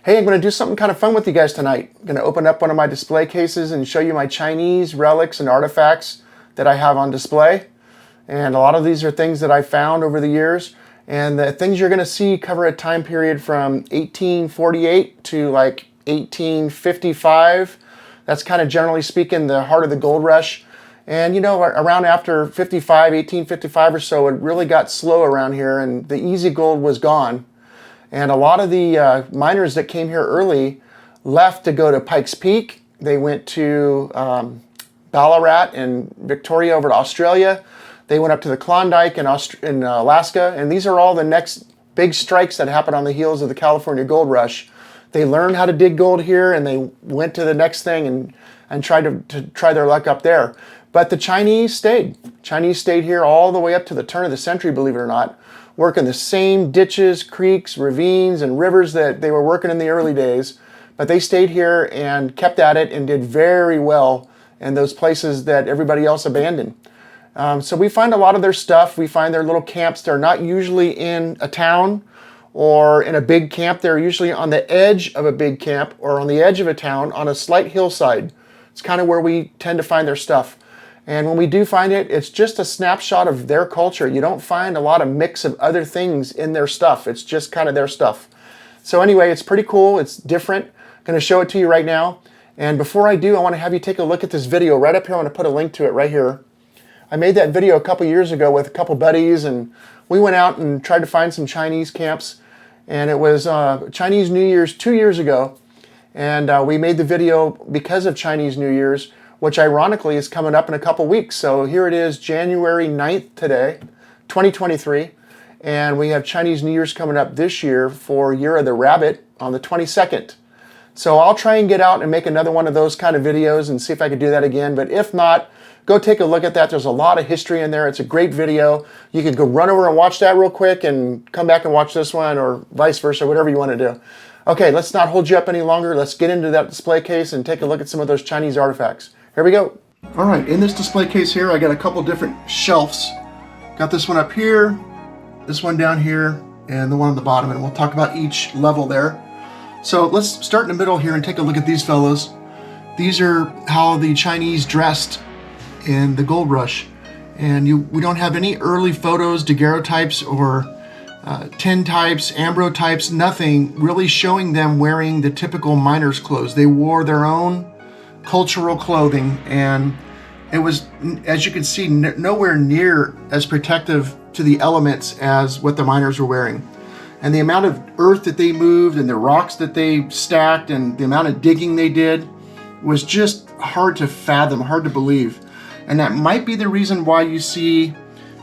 Hey, I'm going to do something kind of fun with you guys tonight. I'm going to open up one of my display cases and show you my Chinese relics and artifacts that I have on display. And a lot of these are things that I found over the years. And the things you're going to see cover a time period from 1848 to like 1855. That's kind of generally speaking the heart of the gold rush. And you know, around after 1855 or so, it really got slow around here and the easy gold was gone. And a lot of the miners that came here early left to go to Pikes Peak. They went to Ballarat and Victoria over to Australia. They went up to the Klondike in Alaska. And these are all the next big strikes that happened on the heels of the California gold rush. They learned how to dig gold here and they went to the next thing and tried to try their luck up there. But the Chinese stayed. Chinese stayed here all the way up to the turn of the century, believe it or not, working the same ditches, creeks, ravines, and rivers that they were working in the early days. But they stayed here and kept at it and did very well in those places that everybody else abandoned. So we find a lot of their stuff. We find their little camps. They're not usually in a town or in a big camp. They're usually on the edge of a big camp or on the edge of a town on a slight hillside. It's kind of where we tend to find their stuff. And when we do find it, it's just a snapshot of their culture. You don't find a lot of mix of other things in their stuff. It's just kind of their stuff. So anyway, it's pretty cool. It's different. I'm going to show it to you right now. And before I do, I want to have you take a look at this video right up here. I'm going to put a link to it right here. I made that video a couple years ago with a couple buddies, and we went out and tried to find some Chinese camps. And it was Chinese New Year's 2 years ago. And we made the video because of Chinese New Year's, which ironically is coming up in a couple weeks. So here it is, January 9th today, 2023. And we have Chinese New Year's coming up this year for Year of the Rabbit on the 22nd. So I'll try and get out and make another one of those kind of videos and see if I could do that again. But if not, go take a look at that. There's a lot of history in there. It's a great video. You can go run over and watch that real quick and come back and watch this one, or vice versa, whatever you want to do. Okay, let's not hold you up any longer. Let's get into that display case and take a look at some of those Chinese artifacts. Here we go. All right, in this display case here, I got a couple different shelves. Got this one up here, this one down here, and the one on the bottom, and we'll talk about each level there. So let's start in the middle here and take a look at these fellows. These are how the Chinese dressed in the gold rush. And we don't have any early photos, daguerreotypes or tintypes, ambrotypes, nothing really showing them wearing the typical miner's clothes. They wore their own cultural clothing, and it was, as you can see, nowhere near as protective to the elements as what the miners were wearing. And the amount of earth that they moved and the rocks that they stacked and the amount of digging they did was just hard to fathom, hard to believe. And that might be the reason why you see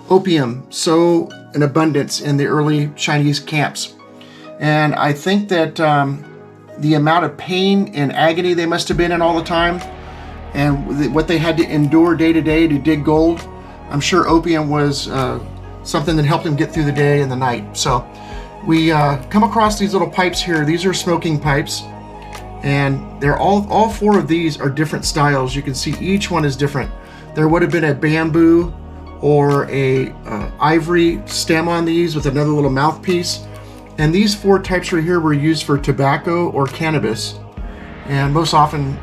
opium so in abundance in the early Chinese camps. And I think that the amount of pain and agony they must have been in all the time, and what they had to endure day to day to dig gold, I'm sure opium was something that helped them get through the day and the night. So we come across these little pipes here. These are smoking pipes, and they're all four of these are different styles. You can see each one is different. There would have been a bamboo or a ivory stem on these with another little mouthpiece. And these four types right here were used for tobacco or cannabis, and most often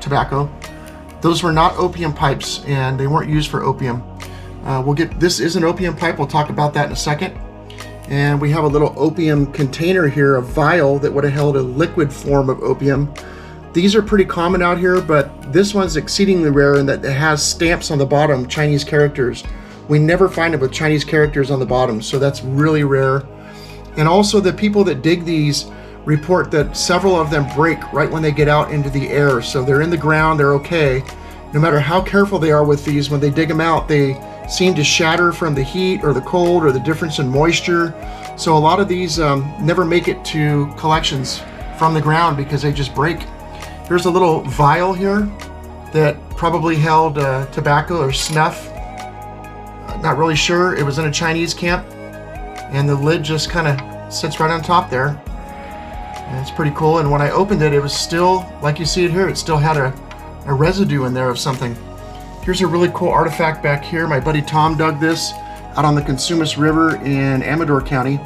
tobacco. Those were not opium pipes, and they weren't used for opium. This is an opium pipe. We'll talk about that in a second. And we have a little opium container here, a vial that would have held a liquid form of opium. These are pretty common out here, but this one's exceedingly rare in that it has stamps on the bottom, Chinese characters. We never find it with Chinese characters on the bottom, so that's really rare. And also the people that dig these report that several of them break right when they get out into the air. So they're in the ground, they're okay. No matter how careful they are with these, when they dig them out, they seem to shatter from the heat or the cold or the difference in moisture. So a lot of these never make it to collections from the ground because they just break. Here's a little vial here that probably held tobacco or snuff. Not really sure. It was in a Chinese camp, and the lid just kind of sits right on top there. And it's pretty cool. And when I opened it, it was still, like you see it here, it still had a residue in there of something. Here's a really cool artifact back here. My buddy Tom dug this out on the Consumas River in Amador County.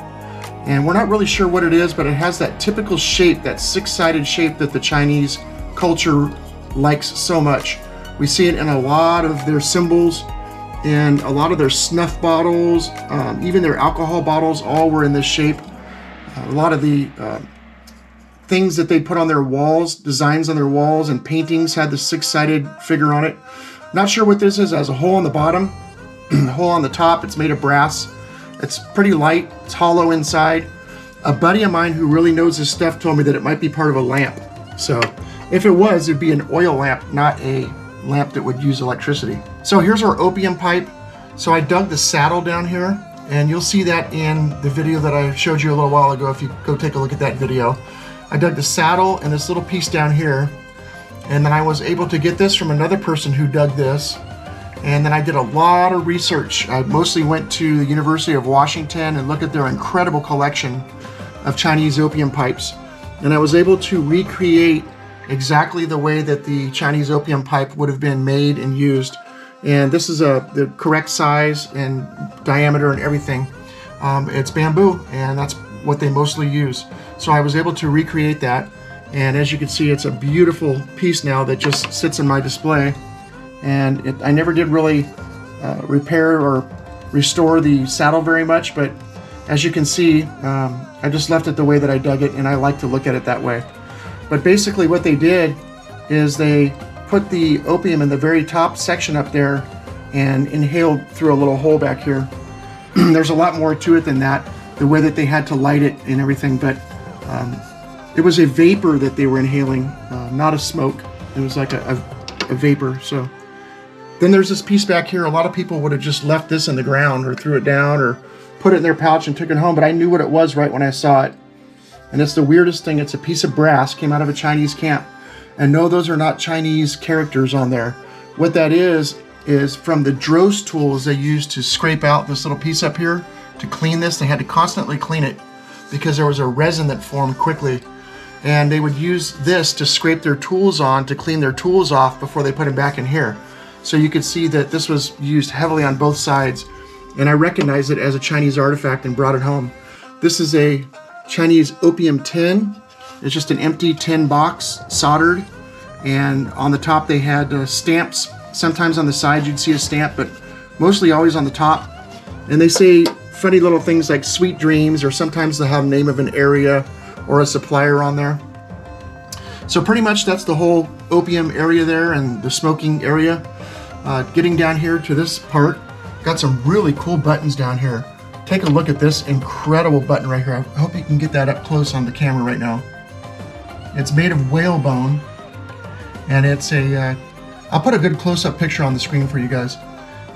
And we're not really sure what it is, but it has that typical shape, that six-sided shape that the Chinese culture likes so much. We see it in a lot of their symbols, and a lot of their snuff bottles, even their alcohol bottles, all were in this shape. A lot of the things that they put on their walls, designs on their walls and paintings had the six-sided figure on it. Not sure what this is. It has a hole on the bottom, a hole on the top. It's made of brass. It's pretty light. It's hollow inside. A buddy of mine who really knows this stuff told me that it might be part of a lamp. So if it was, it'd be an oil lamp, not a lamp that would use electricity. So here's our opium pipe. So I dug the saddle down here, and you'll see that in the video that I showed you a little while ago if you go take a look at that video. I dug the saddle and this little piece down here, and then I was able to get this from another person who dug this, and then I did a lot of research. I mostly went to the University of Washington and looked at their incredible collection of Chinese opium pipes, and I was able to recreate exactly the way that the Chinese opium pipe would have been made and used. And this is the correct size and diameter and everything. It's bamboo, and that's what they mostly use. So I was able to recreate that, and as you can see, it's a beautiful piece now that just sits in my display. And I never did really repair or restore the saddle very much, but as you can see, I just left it the way that I dug it, and I like to look at it that way. But basically what they did is they put the opium in the very top section up there and inhaled through a little hole back here. There's a lot more to it than that, the way that they had to light it and everything, but it was a vapor that they were inhaling, not a smoke. It was like a vapor. So then there's this piece back here. A lot of people would have just left this in the ground or threw it down or put it in their pouch and took it home, but I knew what it was right when I saw it. And it's the weirdest thing. It's a piece of brass, came out of a Chinese camp. And no, those are not Chinese characters on there. What that is from the Dross tools they used to scrape out this little piece up here. To clean this, they had to constantly clean it because there was a resin that formed quickly. And they would use this to scrape their tools on to clean their tools off before they put them back in here. So you could see that this was used heavily on both sides. And I recognized it as a Chinese artifact and brought it home. This is a Chinese opium tin. It's just an empty tin box, soldered. And on the top they had stamps. Sometimes on the side you'd see a stamp, but mostly always on the top. And they say funny little things like sweet dreams, or sometimes they'll have the name of an area or a supplier on there. So pretty much that's the whole opium area there and the smoking area. Getting down here to this part, got some really cool buttons down here. Take a look at this incredible button right here. I hope you can get that up close on the camera right now. It's made of whalebone, and it's a, I'll put a good close-up picture on the screen for you guys.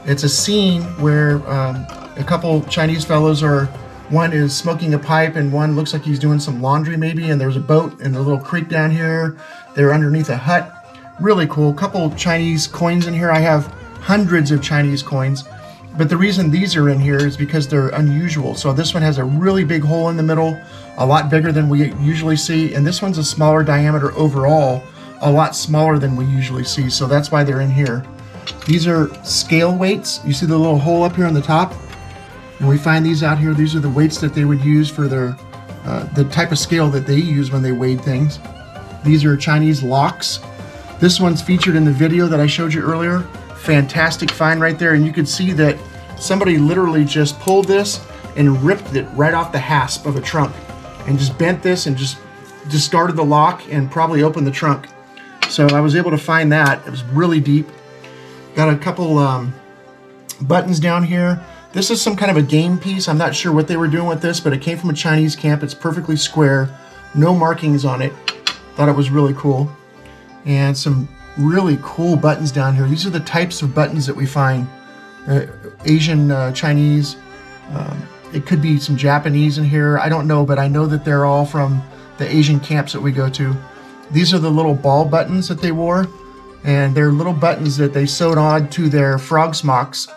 It's a scene where a couple Chinese fellows one is smoking a pipe and one looks like he's doing some laundry maybe, and there's a boat and a little creek down here. They're underneath a hut. Really cool. Couple Chinese coins in here. I have hundreds of Chinese coins, but the reason these are in here is because they're unusual. So this one has a really big hole in the middle, a lot bigger than we usually see, and this one's a smaller diameter overall, a lot smaller than we usually see, so that's why they're in here. These are scale weights. You see the little hole up here on the top? And we find these out here. These are the weights that they would use for their the type of scale that they use when they weighed things. These are Chinese locks. This one's featured in the video that I showed you earlier. Fantastic find right there, and you could see that somebody literally just pulled this and ripped it right off the hasp of a trunk and just bent this and just discarded the lock and probably opened the trunk. So I was able to find that. It was really deep. Got a couple buttons down here. This is some kind of a game piece. I'm not sure what they were doing with this, but it came from a Chinese camp. It's perfectly square, no markings on it. Thought it was really cool. And some really cool buttons down here. These are the types of buttons that we find. Asian, Chinese, it could be some Japanese in here. I don't know, but I know that they're all from the Asian camps that we go to. These are the little ball buttons that they wore, and they're little buttons that they sewed on to their frog smocks,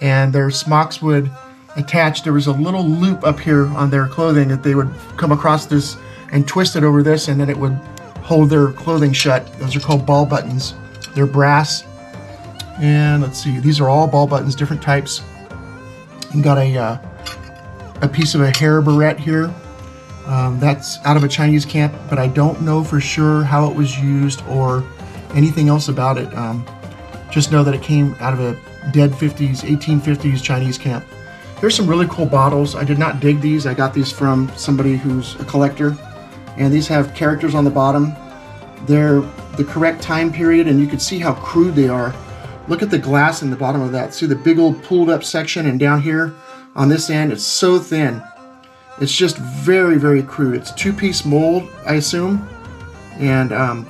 and their smocks would attach. There was a little loop up here on their clothing that they would come across this and twist it over this, and then it would hold their clothing shut. Those are called ball buttons. They're brass. And let's see, these are all ball buttons, different types. You got a a piece of a hair barrette here. That's out of a Chinese camp, but I don't know for sure how it was used or anything else about it. Just know that it came out of a dead 1850s Chinese camp. Here's some really cool bottles. I did not dig these. I got these from somebody who's a collector. And these have characters on the bottom. They're the correct time period, and you can see how crude they are. Look at the glass in the bottom of that. See the big old pulled up section, and down here on this end, it's so thin. It's just very, very crude. It's two-piece mold, I assume. And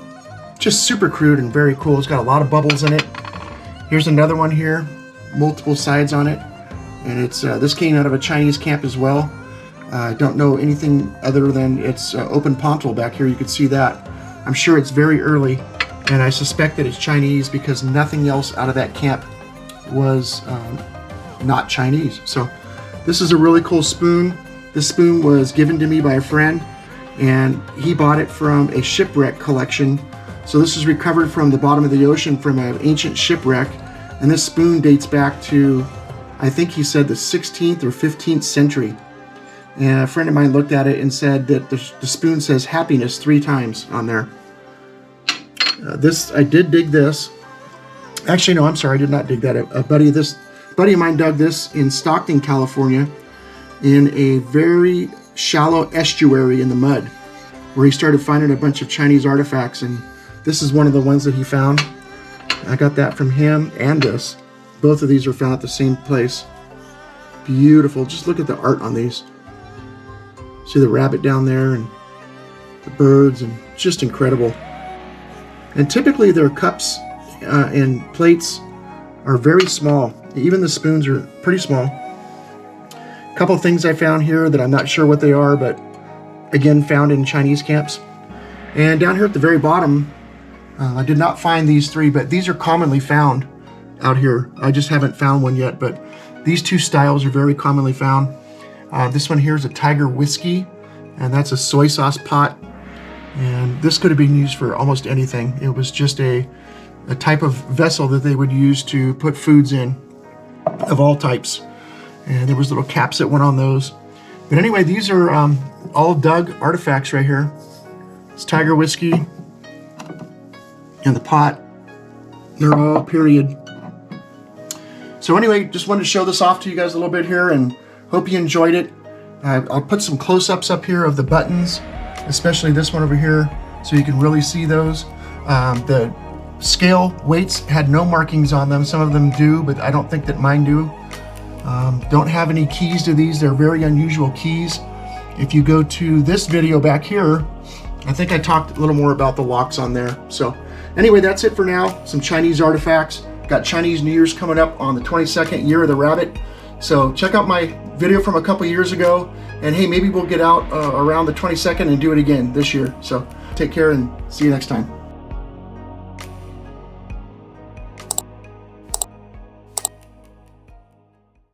just super crude and very cool. It's got a lot of bubbles in it. Here's another one here, multiple sides on it. And it's this came out of a Chinese camp as well. I don't know anything other than it's open pontal back here. You can see that. I'm sure it's very early, and I suspect that it's Chinese because nothing else out of that camp was not Chinese. So this is a really cool spoon. This spoon was given to me by a friend, and he bought it from a shipwreck collection. So this is recovered from the bottom of the ocean from an ancient shipwreck, and this spoon dates back to, I think he said, the 16th or 15th century. And a friend of mine looked at it and said that the spoon says happiness 3 times on there. I did dig this. Actually, no, I'm sorry, I did not dig that. A buddy of mine dug this in Stockton, California, in a very shallow estuary in the mud, where he started finding a bunch of Chinese artifacts, and this is one of the ones that he found. I got that from him and this. Both of these are found at the same place. Beautiful. Just look at the art on these. See the rabbit down there and the birds, and just incredible. And typically their cups and plates are very small. Even the spoons are pretty small. A couple of things I found here that I'm not sure what they are, but again, found in Chinese camps. And down here at the very bottom, I did not find these 3, but these are commonly found out here. I just haven't found one yet, but these 2 styles are very commonly found. This one here is a Tiger whiskey, and that's a soy sauce pot. And this could have been used for almost anything. It was just a type of vessel that they would use to put foods in, of all types. And there was little caps that went on those. But anyway, these are all dug artifacts right here. It's Tiger whiskey and the pot. They're all period. So anyway, just wanted to show this off to you guys a little bit here, and hope you enjoyed it. I'll put some close-ups up here of the buttons, especially this one over here, so you can really see those. The scale weights had no markings on them. Some of them do, but I don't think that mine do. Don't have any keys to these. They're very unusual keys. If you go to this video back here, I think I talked a little more about the locks on there. So anyway, that's it for now. Some Chinese artifacts. Got Chinese New Year's coming up on the 22nd year of the rabbit. So check out my video from a couple years ago, and hey, maybe we'll get out around the 22nd and do it again this year. So take care and see you next time.